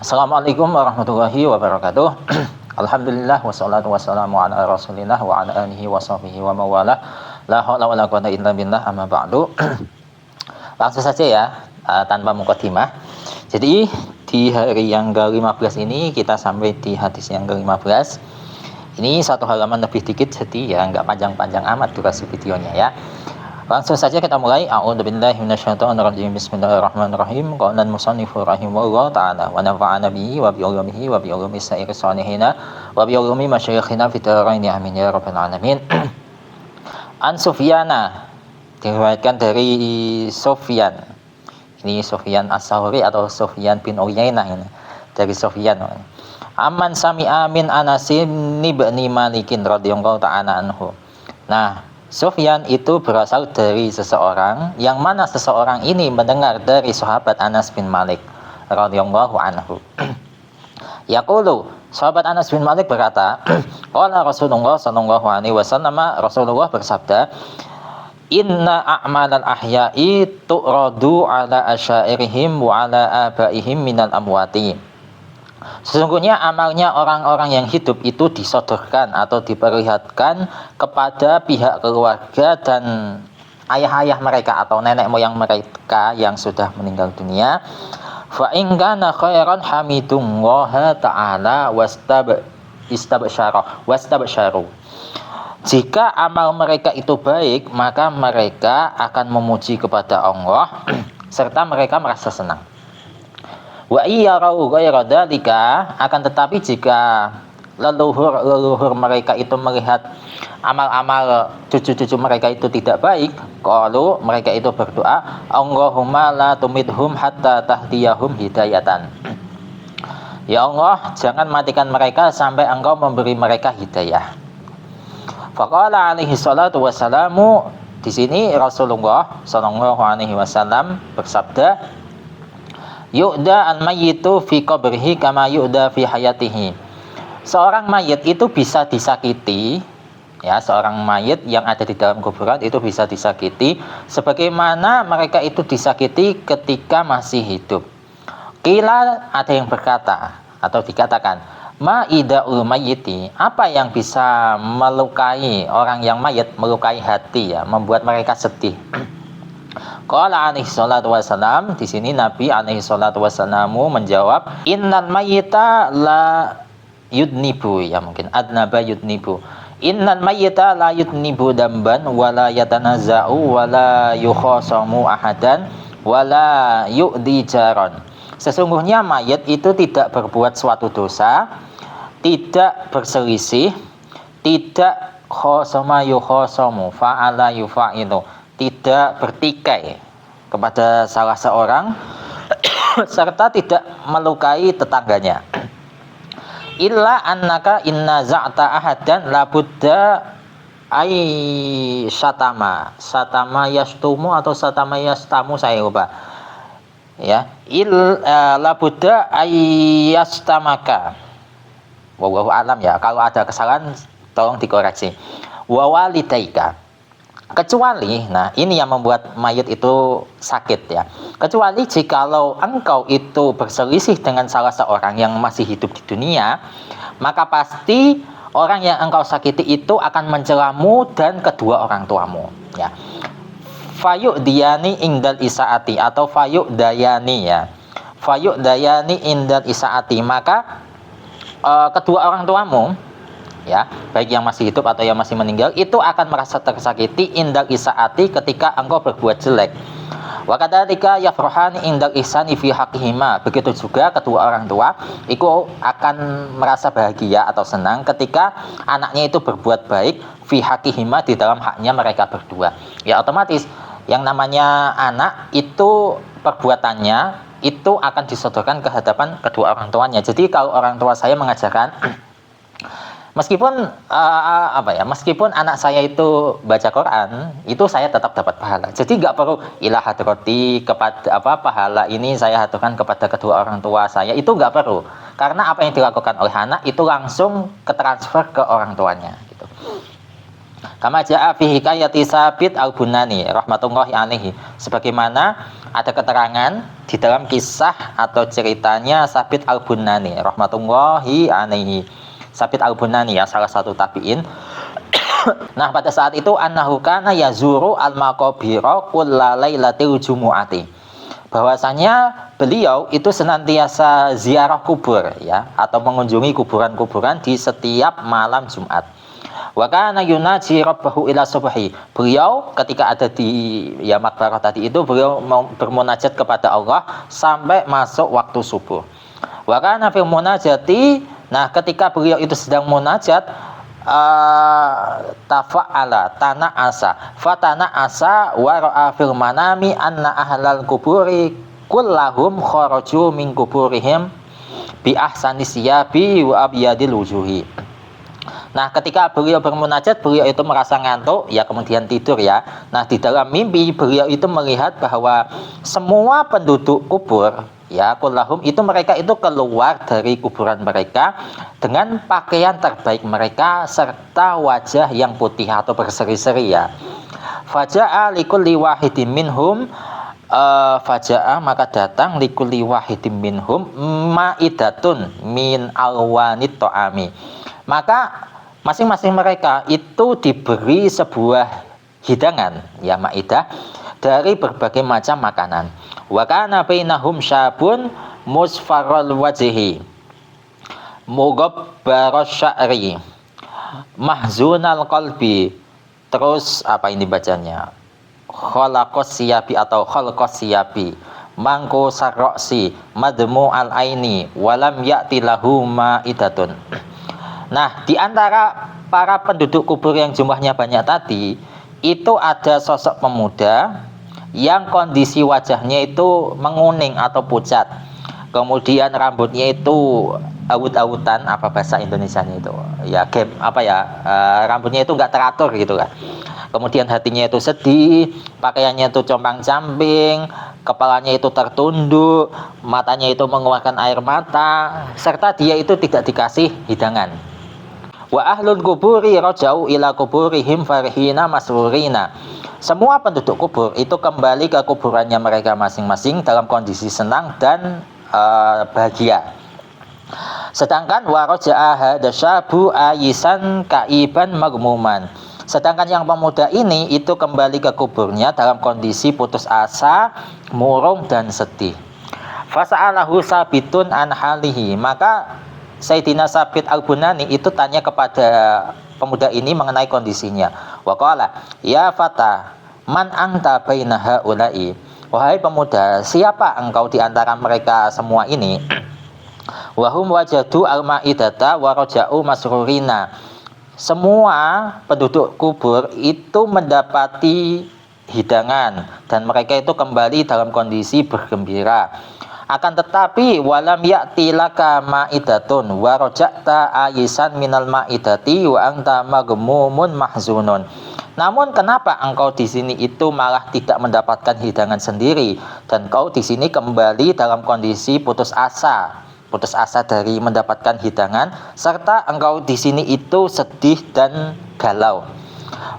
Assalamualaikum warahmatullahi wabarakatuh. Alhamdulillah wassalatu wassalamu ala Rasulillah wa ala alihi washabihi wa mawalah. La haula wala quwata illa billah, amma ba'du. Langsung saja ya, tanpa mukadimah. Jadi di hari yang ke-15 ini kita sampai di hadis yang ke-15. Ini satu halaman lebih dikit, jadi ya nggak panjang-panjang amat durasi videonya ya. Langsung saja kita mulai. A'udzubillahi minasyaitonirrajim. Bismillahirrahmanirrahim. Qala al-musannifu rahimahullah ta'ala wa nafa'ana bihi wa bi ulumihi wa bi ulumi sa'ir salihina wa bi ulumi masyayikhina fid dharain amin ya rabbal alamin. An Sufyana, diriwayatkan dari Sufyan. Ini Sufyan As-Sahri atau Sufyan bin Uyainah ini. Dari Sufyan. Amman sami'a min Anas bin Malikin radhiyallahu ta'ala anhu. Nah, Sufyan itu berasal dari seseorang yang mana seseorang ini mendengar dari sahabat Anas bin Malik radhiyallahu anhu. Yaqulu, sahabat Anas bin Malik berkata, qala Rasulullah sallallahu alaihi wasallam, Rasulullah bersabda, inna a'malal ahya'i tu'radu ala asyairihim wa ala abaihim minal amwati. Sesungguhnya amalnya orang-orang yang hidup itu disodorkan atau diperlihatkan kepada pihak keluarga dan ayah-ayah mereka atau nenek moyang mereka yang sudah meninggal dunia. Fa in kana khairan hamidullaha ta'ala wastabsyaru. Jika amal mereka itu baik, maka mereka akan memuji kepada Allah serta mereka merasa senang. Wa iyarau ghayra dzalika, akan tetapi jika leluhur mereka itu melihat amal-amal cucu-cucu mereka itu tidak baik, qalu, mereka itu berdoa, Allahumma la tumidhum hatta tahdiyahum hidayatan. Ya Allah, jangan matikan mereka sampai Engkau memberi mereka hidayah. Faqala alaihi salatu wassalamu, di sini Rasulullah sallallahu alaihi wasallam bersabda, yu'da al-mayyitu fi qabrihi kama yu'da fi hayatihi. Seorang mayit itu bisa disakiti, ya, seorang mayit yang ada di dalam kuburan itu bisa disakiti sebagaimana mereka itu disakiti ketika masih hidup. Qila, ada yang berkata atau dikatakan, ma ida'ul mayyiti, apa yang bisa melukai orang yang mayit, melukai hati ya, membuat mereka sedih. Qala alaihi salatu wassalam, di sini Nabi alaihi salatu wassalamu menjawab, innal mayyita la yudnibu, ya mungkin adnaba yudnibu. Innal mayyita la yudnibu damban wala yatanaza'u wala yukhasamu ahadan wala yu'di jaran. Sesungguhnya mayit itu tidak berbuat suatu dosa, tidak berselisih, tidak khosama yukhasamu, fa'ala yufa'ilu, tidak bertikai kepada salah seorang serta tidak melukai tetangganya. Illa annaka inna za'ta ahadan labudda ay satama yastumu atau satama yastamu, saya lupa ya. Labudda ay yastamaka, wallahu alam ya, kalau ada kesalahan tolong dikoreksi. Wa walidaika, kecuali, nah ini yang membuat mayit itu sakit ya, kecuali jikalau engkau itu berselisih dengan salah seorang yang masih hidup di dunia, maka pasti orang yang engkau sakiti itu akan mencelamu dan kedua orang tuamu ya. Fayuk diyani indal isaati atau fayuk dayani ya, fayuk dayani indal isaati, maka kedua orang tuamu ya, baik yang masih hidup atau yang masih meninggal, itu akan merasa tersakiti indal isaati ketika engkau berbuat jelek. Wa kadzalika yafrahani indal ihsani fi haqqihima, begitu juga kedua orang tua itu akan merasa bahagia atau senang ketika anaknya itu berbuat baik fi haqqihima, di dalam haknya mereka berdua. Ya otomatis yang namanya anak itu perbuatannya itu akan disodorkan ke hadapan kedua orang tuanya. Jadi kalau orang tua saya mengajarkan meskipun meskipun anak saya itu baca Quran, itu saya tetap dapat pahala. Jadi nggak perlu ilah hadrati, kepada pahala ini saya haturkan kepada kedua orang tua saya, itu nggak perlu. Karena apa yang dilakukan oleh anak itu langsung ketransfer ke orang tuanya gitu. Kama ja'a fi hikayati Sabit Al-Bunani rahmatullahi alaihi, sebagaimana ada keterangan di dalam kisah atau ceritanya Sabit Al-Bunani rahmatullahi alaihi. Sabit Al-Bunani ya, salah satu tabi'in. Nah, pada saat itu annahu kana yazuru al-maqabira kullalailatil jumu'ati, bahwasanya beliau itu senantiasa ziarah kubur ya, atau mengunjungi kuburan-kuburan di setiap malam Jumat. Wa kana yunaji rabbahu ila subhi, beliau ketika ada di ya makbarah tadi itu beliau mau bermunajat kepada Allah sampai masuk waktu subuh. Wa kana fil munajati, nah ketika beliau itu sedang munajat, tafa'ala tana'asa fatana'asa wa ra'a fil manami anna ahlal kuburi kullahum kharaju min kuburihim bi ahsani siyabi wa abyadil wujuhi. Nah, ketika beliau bermunajat, beliau itu merasa ngantuk, ya kemudian tidur ya. Nah, di dalam mimpi beliau itu melihat bahwa semua penduduk kubur, ya kullahum itu mereka itu keluar dari kuburan mereka dengan pakaian terbaik mereka serta wajah yang putih atau berseri-seri ya. Faja'a likulli wahidin minhum, faja'a maka datang likulli wahidin minhum ma'idatun min alwanit to'ami, maka masing-masing mereka itu diberi sebuah hidangan ya ma'idah dari berbagai macam makanan. Wa kana bainahum syabun musfarral wajhi mughabbaras sya'ri mahzunal qalbi. Terus apa ini bacanya? Khalaqas siyabi atau khalqas siyabi mangku sarroksi madmu al aini walam ya'ti lahu ma'idatun. Nah, di antara para penduduk kubur yang jumlahnya banyak tadi, itu ada sosok pemuda yang kondisi wajahnya itu menguning atau pucat. Kemudian rambutnya itu awut-awutan, apa bahasa Indonesianya itu? Ya, rambutnya itu enggak teratur gitu kan. Kemudian hatinya itu sedih, pakaiannya itu compang-camping, kepalanya itu tertunduk, matanya itu mengeluarkan air mata, serta dia itu tidak dikasih hidangan. Wa ahlul kuburi rajau ila kuburihim farhina masrurina. Semua penduduk kubur itu kembali ke kuburannya mereka masing-masing dalam kondisi senang dan bahagia. Sedangkan wa raja'a hadasyabu ayisan kaiban magmuman. Sedangkan yang pemuda ini itu kembali ke kuburnya dalam kondisi putus asa, murung dan sedih. Fasa'alahu Sabitun an halihi, maka Sayyidina Sabit Al-Bunani itu tanya kepada pemuda ini mengenai kondisinya. Wa qala, ya fata, man anta baina haula'i. Wahai pemuda, siapa engkau di antara mereka semua ini? Wahum wajadu al-ma'idata wa raja'u masrurina. Semua penduduk kubur itu mendapati hidangan dan mereka itu kembali dalam kondisi bergembira. Akan tetapi walam ya'ti laka ma'idatun wa raja'ta ayisan minal ma'idati wa anta magmumun mahzunun. Namun kenapa engkau di sini itu malah tidak mendapatkan hidangan sendiri dan kau di sini kembali dalam kondisi putus asa dari mendapatkan hidangan serta engkau di sini itu sedih dan galau.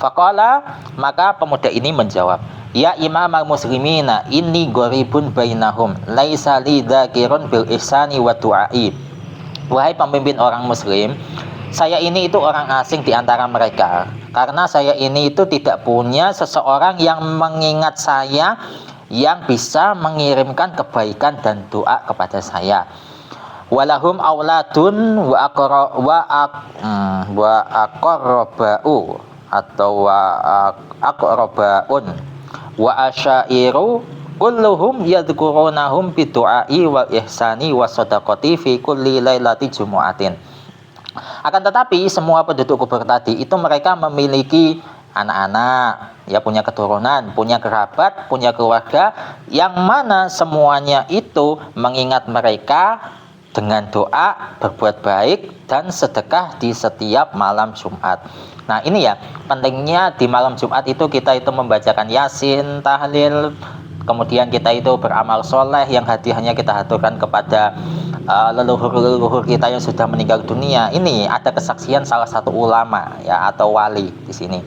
Faqala, maka pemuda ini menjawab, ya imamal muslimina inni gharibun bainahum laisa li dzakirun bil ihsani wa du'ai. Wahai pemimpin orang muslim, saya ini itu orang asing di antara mereka karena saya ini itu tidak punya seseorang yang mengingat saya yang bisa mengirimkan kebaikan dan doa kepada saya. Walahum auladun wa aqraba'u atau wa aqrabaun wa asyairu kulluhum yadhkurunahum bidu'ai wa ihsani wa shadaqati fi kulli lailati jumu'atin. Akan tetapi semua penduduk kubur tadi itu mereka memiliki anak-anak, ya punya keturunan, punya kerabat, punya keluarga yang mana semuanya itu mengingat mereka dengan doa, berbuat baik dan sedekah di setiap malam Jumat. Nah, ini ya pentingnya di malam Jumat itu kita itu membacakan Yasin, tahlil, kemudian kita itu beramal soleh yang hadiahnya kita haturkan kepada leluhur-leluhur kita yang sudah meninggal dunia. Ini ada kesaksian salah satu ulama ya atau wali di sini.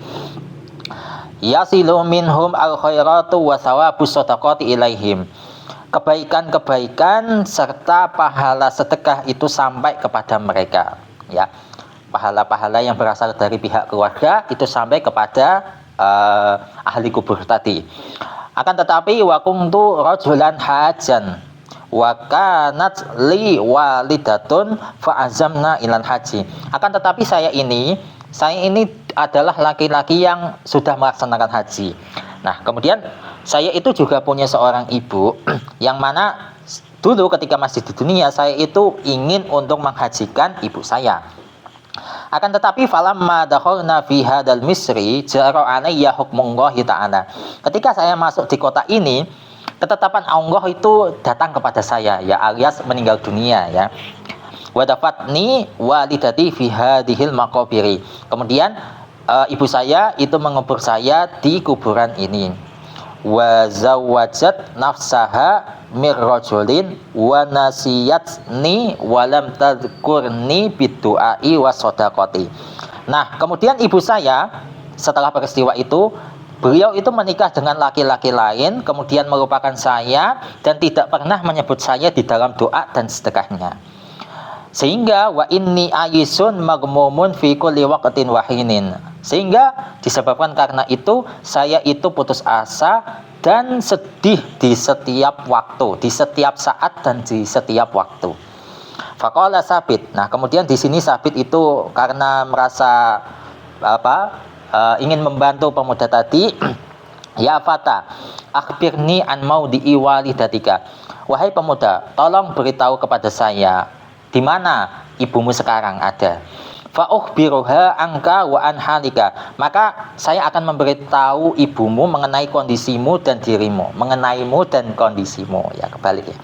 Yasilu minhum al-khairatu wa thawabus shadaqati ilaihim. Kebaikan-kebaikan serta pahala sedekah itu sampai kepada mereka ya. Pahala-pahala yang berasal dari pihak keluarga itu sampai kepada ahli kubur tadi. Akan tetapi wa kuntu rajulan hajan wa kanat li walidatun fa azamna ilal haji. Akan tetapi saya ini adalah laki-laki yang sudah melaksanakan haji. Nah, kemudian saya itu juga punya seorang ibu yang mana dulu ketika masih di dunia saya itu ingin untuk menghajikan ibu saya. Akan tetapi falamma dakhalna fi hadzal misri jara alayya hukmullahi ta'ala. Ketika saya masuk di kota ini, ketetapan Allah itu datang kepada saya ya, alias meninggal dunia ya. Wa dafatni walidati fi hadhil maqabiri. Kemudian ibu saya itu mengubur saya di kuburan ini. Wa zawwajat nafsaha mir rajulin wa nasiyatni wa lam tadhkurni bidu'ai wa shadaqati. Nah, kemudian ibu saya setelah peristiwa itu beliau itu menikah dengan laki-laki lain, kemudian melupakan saya dan tidak pernah menyebut saya di dalam doa dan sedekahnya. Sehingga wa inni ayisun magmumun fi kulli waqtin wahinin. Sehingga disebabkan karena itu saya itu putus asa dan sedih di setiap waktu, di setiap saat dan di setiap waktu. Faqala Sabit. Nah, kemudian di sini Sabit itu karena merasa ingin membantu pemuda tadi, ya fata, akhbirni an maudhi'i walidatika. Wahai pemuda, tolong beritahu kepada saya di mana ibumu sekarang ada. Fa ukhbiruha anka wa an halika. Maka saya akan memberitahu ibumu mengenai kondisimu dan dirimu, mengenaimu dan kondisimu. Ya, kebalik ya.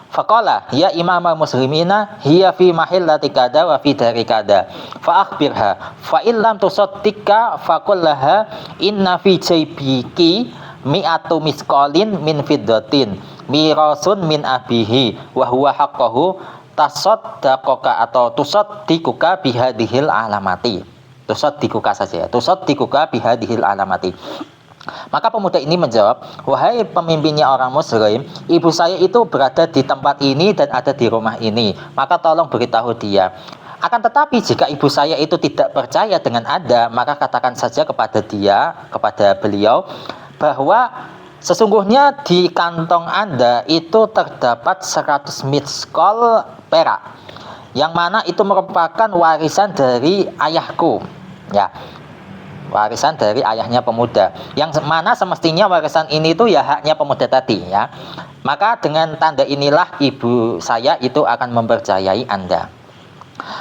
Faqala ya imamal muslimina hiya fi mahillati kada wa fi dari kada. Fa akhbirha fa illam tusaddiqa faqul laha inna fi jaybiki mi'atu misqalin min fiddatin mirasun min abihi wa huwa haqqahu tasaddaqaka atau tusaddikuka bihadihil alamati. Tusaddikuka saja ya. Tusaddikuka bihadihil alamati. Maka pemuda ini menjawab, wahai pemimpinnya orang muslim, ibu saya itu berada di tempat ini dan ada di rumah ini. Maka tolong beritahu dia. Akan tetapi jika ibu saya itu tidak percaya dengan Anda, maka katakan saja kepada dia, kepada beliau, bahwa sesungguhnya di kantong Anda itu terdapat 100 miskol perak, yang mana itu merupakan warisan dari ayahku, ya, warisan dari ayahnya pemuda, yang mana semestinya warisan ini itu ya haknya pemuda tadi, ya. Maka dengan tanda inilah ibu saya itu akan mempercayai Anda.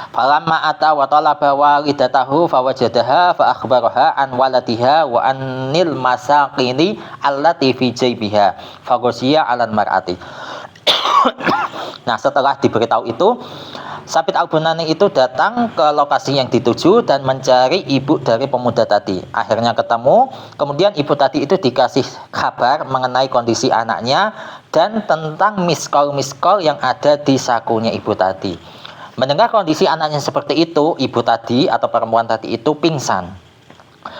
Falamma ata wa talaba walidatahu fawajadaha fa akhbaraha an waladiha wa anil masaqini allati fi jaybiha fa ghasiya 'alan mar'ati. Nah, setelah diberitahu itu, Sabit Al-Bunani itu datang ke lokasi yang dituju dan mencari ibu dari pemuda tadi. Akhirnya ketemu, kemudian ibu tadi itu dikasih kabar mengenai kondisi anaknya dan tentang miskol-miskol yang ada di sakunya ibu tadi. Mendengar kondisi anaknya seperti itu, ibu tadi atau perempuan tadi itu pingsan.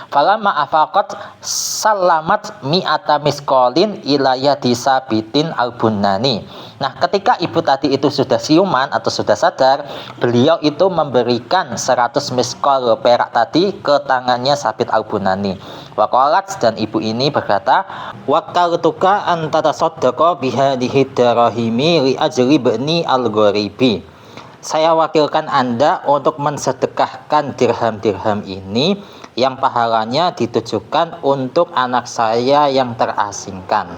Falamma afaqat salamat mi'ata miskolin ilayah disabitin Al-Bunani. Nah, ketika ibu tadi itu sudah siuman atau sudah sadar, beliau itu memberikan 100 miskol perak tadi ke tangannya Sabit Al-Bunani. Waqalat, dan ibu ini berkata, waqaltuka an tatasaddaqa bihadhihi darahimi li ajli bani al-gharibi. Saya wakilkan Anda untuk mensedekahkan dirham-dirham ini yang pahalanya ditujukan untuk anak saya yang terasingkan.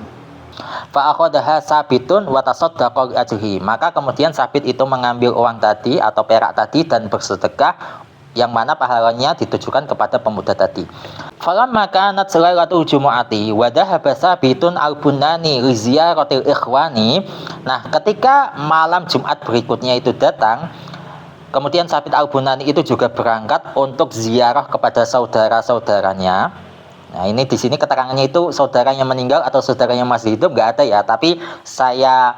Fa akhadaha Sabitun wa tasaddaqa ajhi. Maka kemudian Sabit itu mengambil uang tadi atau perak tadi dan bersedekah yang mana pahalanya ditujukan kepada pemuda tadi. Falamma kanat lailatul jumu'ati wa dhahaba Sabitun Al-Bunani li ziyaratil ikhwani. Nah, ketika malam Jumat berikutnya itu datang, kemudian Sabit Al-Bunani itu juga berangkat untuk ziarah kepada saudara-saudaranya. Nah, ini di sini keterangannya itu saudara yang meninggal atau saudara yang masih hidup nggak ada ya, tapi saya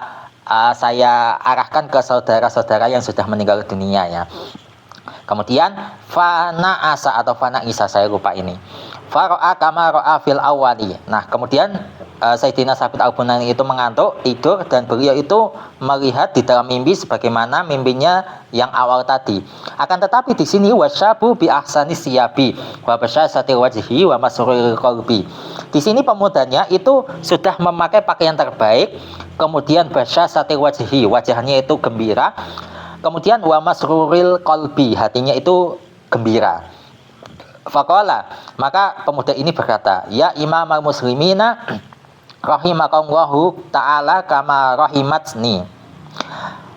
arahkan ke saudara-saudara yang sudah meninggal dunia ya. Kemudian fana asa atau fana isa, saya lupa ini. Faro'a kama ro'a fil awali. Nah, kemudian Sayyidina Sabit Al-Bunani itu mengantuk, tidur, dan beliau itu melihat di dalam mimpi sebagaimana mimpinya yang awal tadi. Akan tetapi di sini wasyabu bi ahsani siyabi wa basyasati wajhi wa masruril qalbi. Di sini pemudanya itu sudah memakai pakaian terbaik, kemudian basyasati wajhi, wajahnya itu gembira, kemudian wa masruril qalbi, hatinya itu gembira. Faqala, maka pemuda ini berkata, ya imamal muslimina rahimakallahu ta'ala kama rahimatni.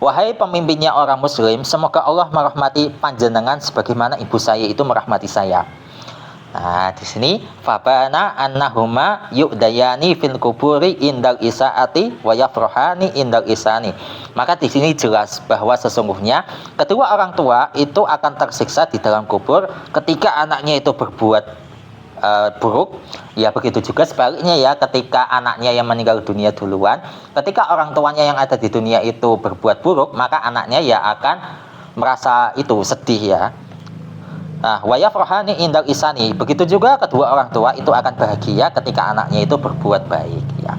Wahai pemimpinnya orang muslim, semoga Allah merahmati panjenengan sebagaimana ibu saya itu merahmati saya. Nah, di sini fabana annahuma yu'dayani fil kuburi indal isaati wa yafrohani indal isani. Maka di sini jelas bahwa sesungguhnya kedua orang tua itu akan tersiksa di dalam kubur ketika anaknya itu berbuat buruk. Ya begitu juga sebaliknya ya, ketika anaknya yang meninggal dunia duluan, ketika orang tuanya yang ada di dunia itu berbuat buruk, maka anaknya ya akan merasa itu sedih ya. Nah, wa yafrahani indal isani, begitu juga kedua orang tua itu akan bahagia ketika anaknya itu berbuat baik ya.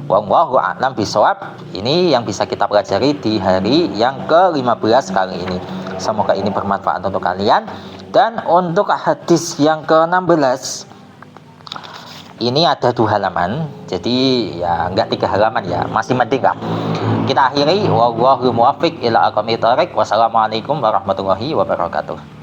Wallahu a'lam bishawab. Ini yang bisa kita pelajari di hari yang ke-15 kali ini. Semoga ini bermanfaat untuk kalian. Dan untuk hadis yang ke-16 ini ada 2 halaman, jadi ya enggak 3 halaman ya, masih mending lah. Kita akhiri, wallahu muwaffiq ila aqwamit thoriq. Wassalamualaikum warahmatullahi wabarakatuh.